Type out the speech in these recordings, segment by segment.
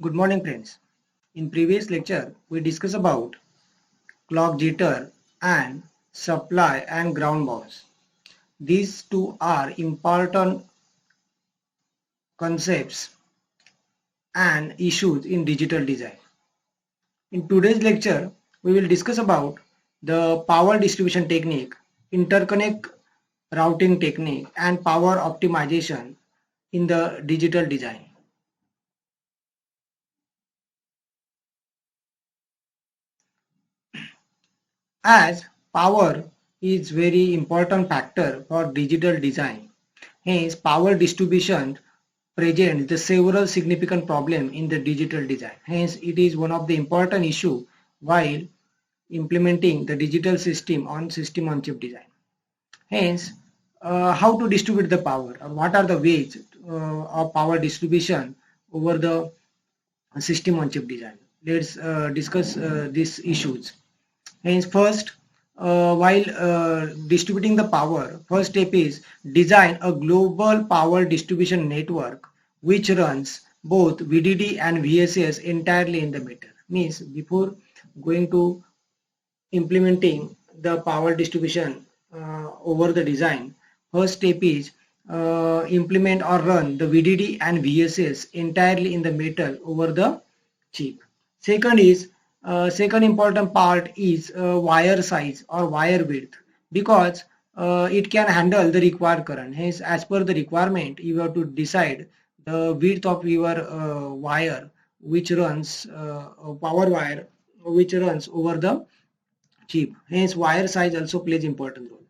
Good morning friends. In previous lecture we discussed about clock jitter and supply and ground bounce. These two are important concepts and issues in digital design. In today's lecture we will discuss about the power distribution technique, interconnect routing technique and power optimization in the digital design. As power is very important factor for digital design, hence power distribution presents the several significant problem in the digital design. Hence it is one of the important issue while implementing the digital system on chip design. Hence how to distribute the power or what are the ways of power distribution over the system on chip design. Let's discuss these issues. Hence, first, while distributing the power, first step is design a global power distribution network which runs both VDD and VSS entirely in the meter. Means before going to implementing the power distribution over the design, first step is implement or run the VDD and VSS entirely in the metal over the chip. Second is second important part is wire size or wire width, because it can handle the required current. Hence, as per the requirement, you have to decide the width of your wire which runs power wire which runs over the chip. Hence, wire size also plays important role.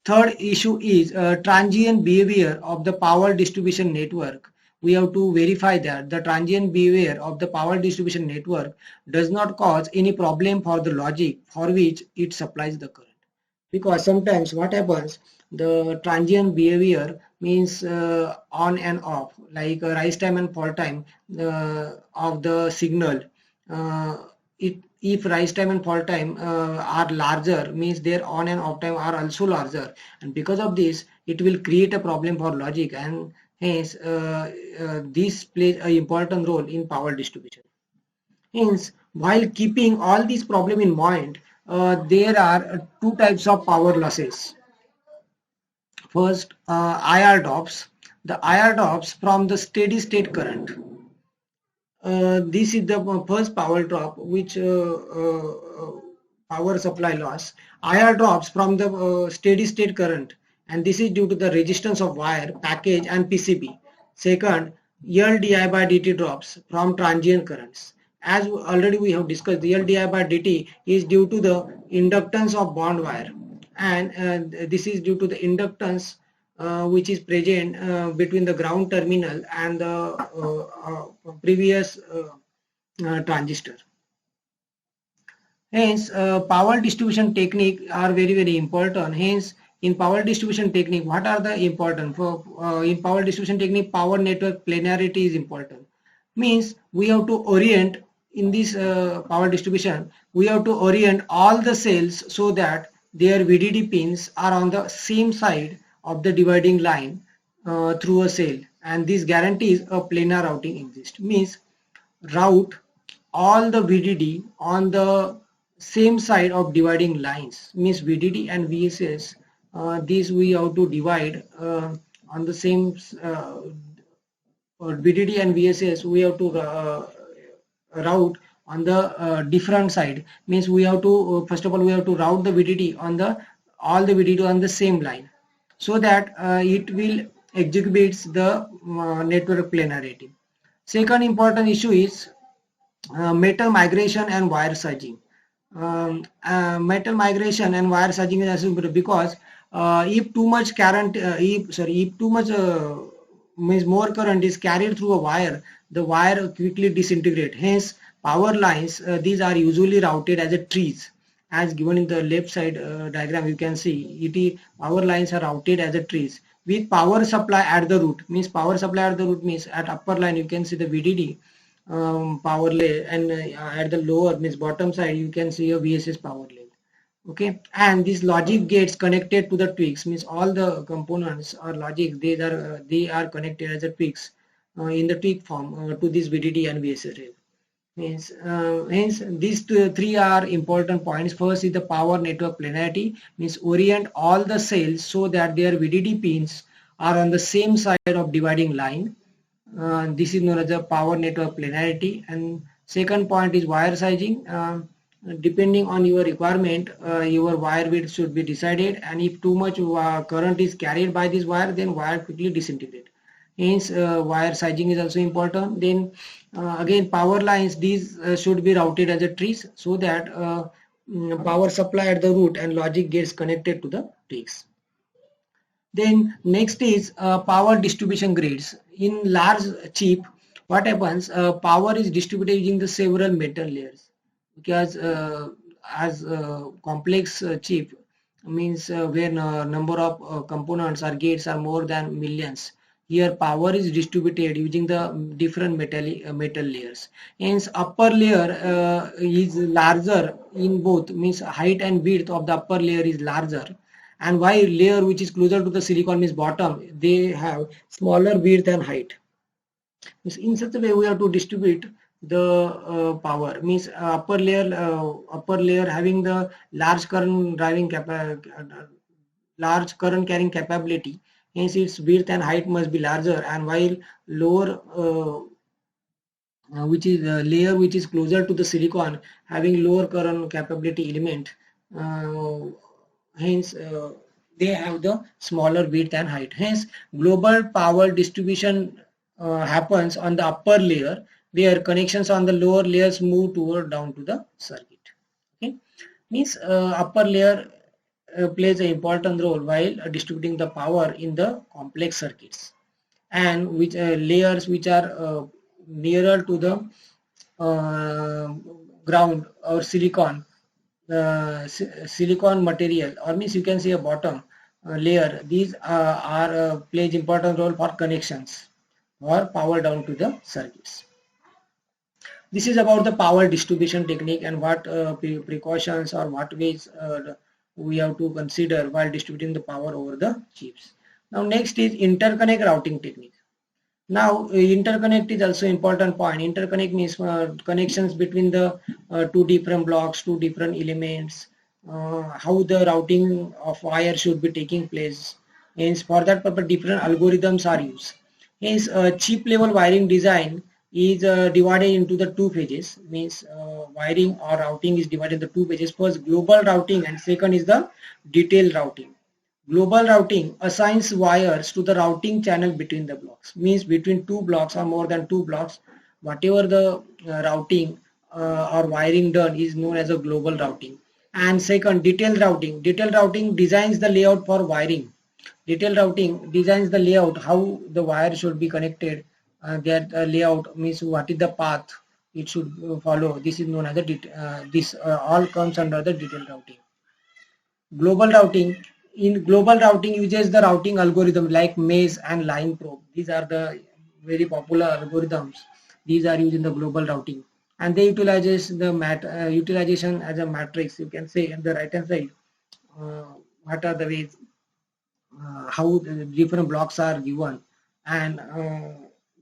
Third issue is transient behavior of the power distribution network. We have to verify that the transient behavior of the power distribution network does not cause any problem for the logic for which it supplies the current. Because sometimes what happens, the transient behavior means on and off, like rise time and fall time of the signal. Uh, if rise time and fall time are larger, means their on and off time are also larger, and because of this it will create a problem for logic, and hence this plays an important role in power distribution. Hence, while keeping all these problems in mind, there are two types of power losses. First, IR drops. The IR drops from the steady state current. This is the first power drop, which power supply loss. IR drops from the steady state current, and this is due to the resistance of wire, package, and PCB. Second, LDI by dt drops from transient currents. As already we have discussed, the LDI by dt is due to the inductance of bond wire, and this is due to the inductance which is present between the ground terminal and the previous transistor. Hence, power distribution technique are very important. Hence, in power distribution technique, what are the important for in power distribution technique? Power network planarity is important. Means we have to orient in this power distribution. We have to orient all the cells so that their VDD pins are on the same side of the dividing line through a cell, and this guarantees a planar routing exists. Means route all the VDD on the same side of dividing lines, means VDD and VSS. These we have to divide on the same VDD and VSS. We have to route on the different side. Means we have to first of all we have to route the VDD on the all the VDD on the same line, so that it will exhibits the network planarity. Second important issue is metal migration and wire surging. Metal migration and wire surging is associated because if too much current, if too much means more current is carried through a wire, the wire quickly disintegrate. Hence, power lines these are usually routed as a trees. As given in the left side diagram, you can see power lines are routed as a trees with power supply at the root. Means power supply at the root means at upper line you can see the VDD power lay, and at the lower means bottom side you can see a VSS power lay. Okay, and these logic gates connected to the tweaks, means all the components or logic they are connected as a tweaks. in the tweak form to this VDD and VSRF. Hence, these three are important points. First is the power network planarity, means orient all the cells so that their VDD pins are on the same side of dividing line. This is known as the power network planarity. And second point is wire sizing. Depending on your requirement, your wire width should be decided, and if too much current is carried by this wire, then wire quickly disintegrate. Hence, wire sizing is also important. Then again, power lines, these should be routed as a trees so that power supply at the root and logic gets connected to the tweaks. Then next is power distribution grids. In large chip, what happens? Power is distributed using the several metal layers, because as complex chip means when number of components or gates are more than millions. Here power is distributed using the different metal layers. Hence upper layer is larger in both, means height and width of the upper layer is larger, and while layer which is closer to the silicon means bottom, they have smaller width and height. In such a way we have to distribute the power, means upper layer having the large current large current carrying capability, hence its width and height must be larger, and while lower which is layer which is closer to the silicon having lower current capability element, hence they have the smaller width and height. Hence global power distribution happens on the upper layer, where connections on the lower layers move toward down to the circuit. Okay, means upper layer plays an important role while distributing the power in the complex circuits, and which layers which are nearer to the ground or silicon silicon material, or means you can see a bottom layer, these are plays important role for connections or power down to the circuits. This is about the power distribution technique and what precautions or what ways we have to consider while distributing the power over the chips. Now next is interconnect routing technique. Now interconnect is also important point. Interconnect means connections between the two different blocks, two different elements, how the routing of wire should be taking place. Hence for that purpose different algorithms are used. Hence chip level wiring design is divided into the two phases, means wiring or routing is divided into two phases. First global routing and second is the detailed routing. Global routing assigns wires to the routing channel between the blocks, means between two blocks or more than two blocks, whatever the routing or wiring done is known as a global routing. And second, detailed routing. Detailed routing designs the layout for wiring. Detailed routing designs the layout, how the wire should be connected. That layout means what is the path it should follow. This is known as the this all comes under the detailed routing. Global routing. In global routing uses the routing algorithm like maze and line probe. These are the very popular algorithms. These are used in the global routing, and they utilizes the utilization as a matrix. You can say on the right hand side what are the ways how the different blocks are given, and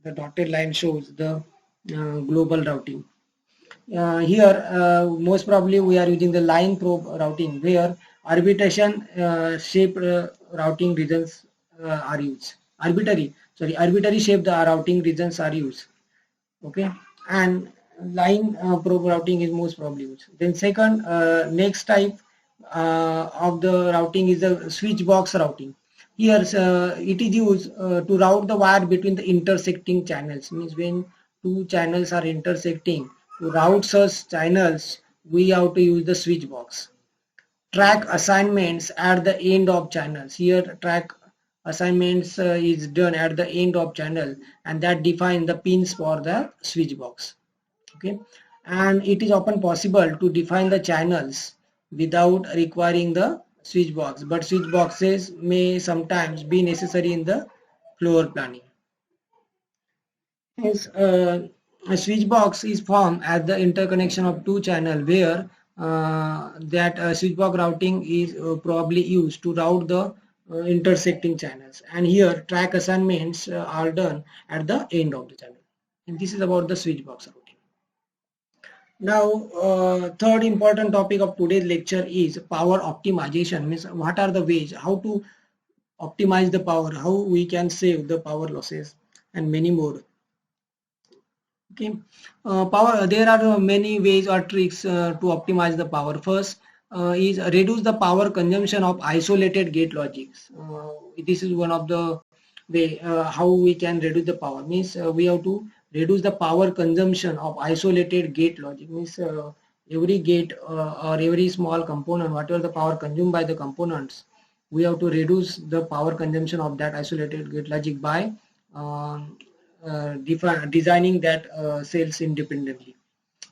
the dotted line shows the global routing. Here most probably we are using the line probe routing, where arbitration shaped routing regions are used. Arbitrary shaped routing regions are used. Okay, and line probe routing is most probably used. Then second, next type of the routing is the switch box routing. Here it is used to route the wire between the intersecting channels, means when two channels are intersecting, to route such channels we have to use the switch box. Track assignments at the end of channels. Here track assignments is done at the end of channel, and that define the pins for the switch box. Okay, and it is often possible to define the channels without requiring the switch box, but switch boxes may sometimes be necessary in the floor planning. Hence, a switch box is formed as the interconnection of two channels, where that switch box routing is probably used to route the intersecting channels, and here track assignments are done at the end of the channel. And this is about the switch box routing. Now, third important topic of today's lecture is power optimization. Means what are the ways how to optimize the power, how we can save the power losses, and many more. Okay, power. There are many ways or tricks to optimize the power. First is reduce the power consumption of isolated gate logics. This is one of the way how we can reduce the power. Means we have to reduce the power consumption of isolated gate logic. Means every gate or every small component, whatever the power consumed by the components, we have to reduce the power consumption of that isolated gate logic by um, designing that cells independently.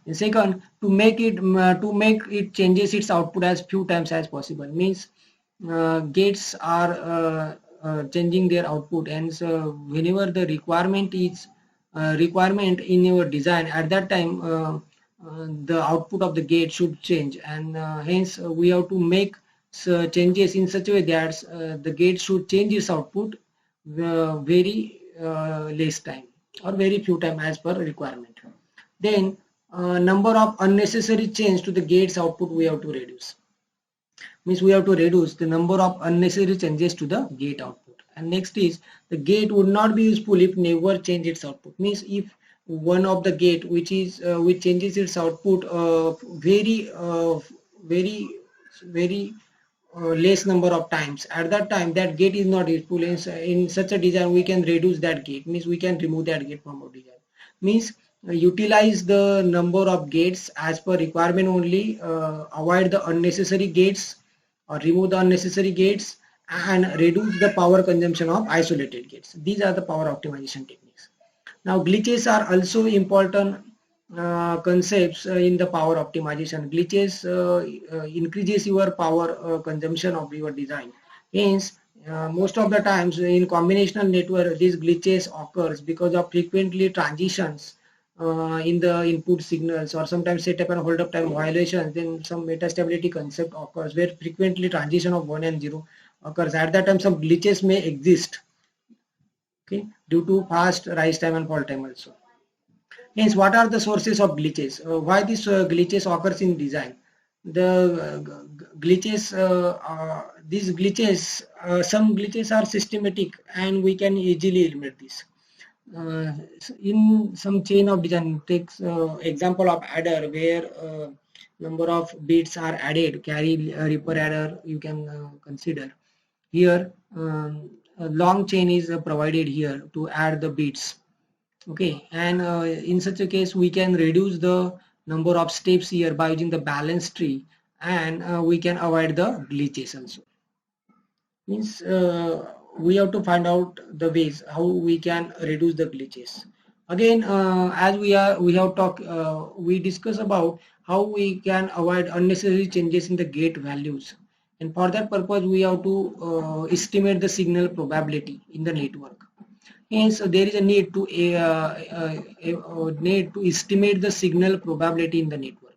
And second, to make it changes its output as few times as possible. Means gates are changing their output, and so whenever the requirement in your design, at that time the output of the gate should change, and hence we have to make changes in such a way that the gate should change its output very less time or very few time as per requirement. Then number of unnecessary change to the gates output we have to reduce. Means we have to reduce the number of unnecessary changes to the gate output. And next is the gate would not be useful if never change its output. Means if one of the gate which changes its output very less number of times, at that time that gate is not useful. In such a design we can reduce that gate, means we can remove that gate from our design. Means utilize the number of gates as per requirement only, avoid the unnecessary gates or remove the unnecessary gates, and reduce the power consumption of isolated gates. These are the power optimization techniques. Now glitches are also important concepts in the power optimization. Glitches increases your power consumption of your design. Hence, most of the times in combinational network, these glitches occurs because of frequently transitions in the input signals, or sometimes setup and hold up time violations. Then some metastability concept occurs where frequently transition of 1 and 0 occurs. At that time, some glitches may exist. Okay, due to fast rise time and fall time also. Hence, what are the sources of glitches? Why these glitches occurs in design? The glitches, these glitches, some glitches are systematic, and we can easily eliminate this. In some chain of design, takes example of adder, where number of bits are added, carry reaper adder you can consider. Here, a long chain is provided here to add the bits. Okay, and in such a case we can reduce the number of steps here by using the balance tree, and we can avoid the glitches also. Means we have to find out the ways how we can reduce the glitches. Again, as we have talked, we discuss about how we can avoid unnecessary changes in the gate values, and for that purpose we have to estimate the signal probability in the network. Hence, there is a need to estimate the signal probability in the network.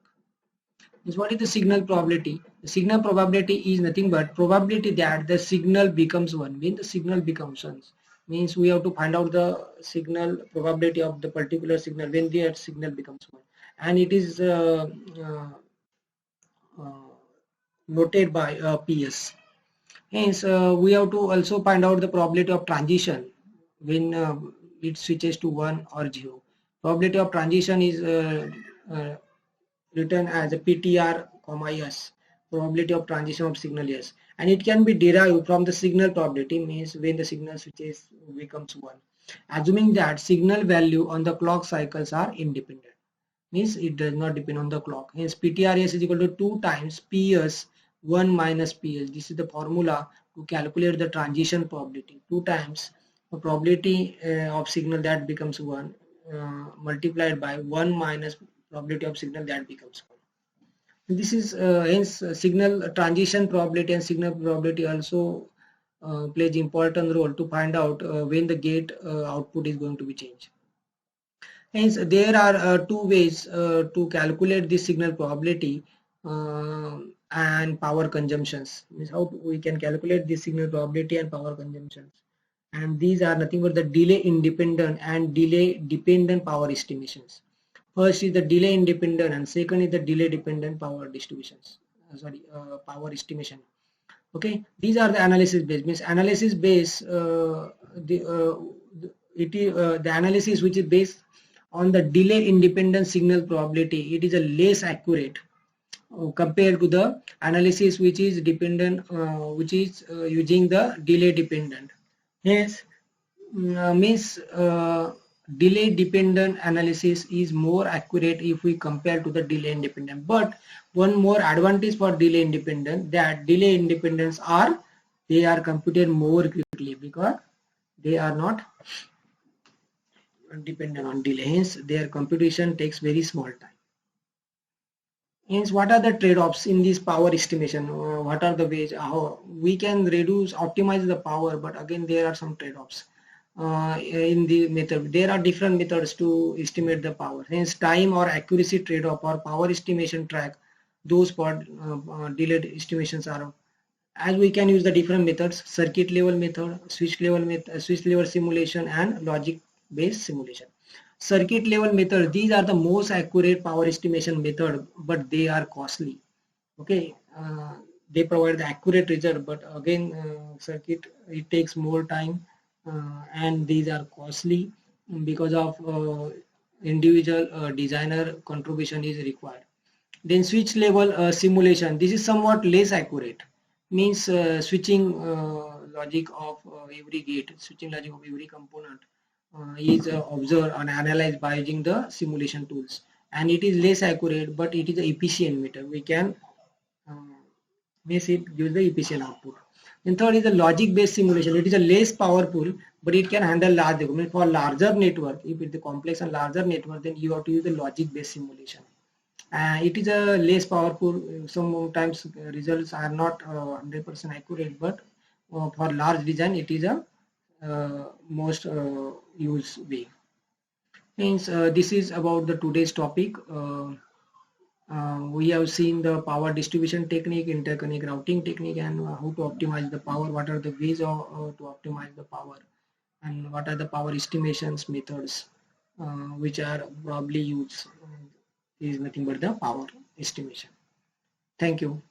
Is what is the signal probability? The signal probability is nothing but probability that the signal becomes one. When the signal becomes one, means we have to find out the signal probability of the particular signal when the signal becomes one, and it is uh, noted by PS. Hence, we have to also find out the probability of transition when it switches to 1 or 0. Probability of transition is written as a PTR, S, probability of transition of signal S, and it can be derived from the signal probability, means when the signal switches becomes 1, assuming that signal value on the clock cycles are independent, means it does not depend on the clock. Hence PTRS is equal to 2 times PS 1 minus PS. This is the formula to calculate the transition probability. 2 times the probability of signal that becomes 1 multiplied by 1 minus probability of signal that becomes 1. This is hence signal transition probability and signal probability also plays important role to find out when the gate output is going to be changed. Hence, there are two ways to calculate this signal probability. and power consumptions. Means how we can calculate the signal probability and power consumptions. And these are nothing but the delay independent and delay dependent power estimations. First is the delay independent and second is the delay dependent power distributions. Power estimation. Okay, these are the analysis base. Means analysis base, the analysis which is based on the delay independent signal probability. It is a less accurate compared to the analysis which is dependent, which is using the delay dependent. Hence, means delay dependent analysis is more accurate if we compare to the delay independent. But one more advantage for delay independent, that delay independents are, they are computed more quickly because they are not dependent on delay. Hence, their computation takes very small time. Hence, what are the trade-offs in this power estimation? What are the ways how we can reduce, optimize the power? But again, there are some trade-offs in the method. There are different methods to estimate the power. Hence, time or accuracy trade-off or power estimation track. Those for delayed estimations are, as we can use the different methods: circuit level method, switch level simulation, and logic based simulation. Circuit level method, these are the most accurate power estimation method, but they are costly. Okay, they provide the accurate result, but again, circuit, it takes more time, and these are costly because of individual designer contribution is required. Then switch level simulation, this is somewhat less accurate. Means switching logic of every gate, switching logic of every component is observed and analyzed by using the simulation tools, and it is less accurate, but it is an efficient meter. We can means it gives the efficient output. And third is the logic based simulation. It is a less powerful, but it can handle large document. For larger network, if it's a complex and larger network, then you have to use the logic based simulation. It is a less powerful. Sometimes results are not 100% accurate, but for large design, it is a most used way. Hence, this is about the today's topic. We have seen the power distribution technique, interconnect routing technique, and how to optimize the power. What are the ways of, to optimize the power, and what are the power estimations methods which are probably used. Is nothing but the power estimation. Thank you.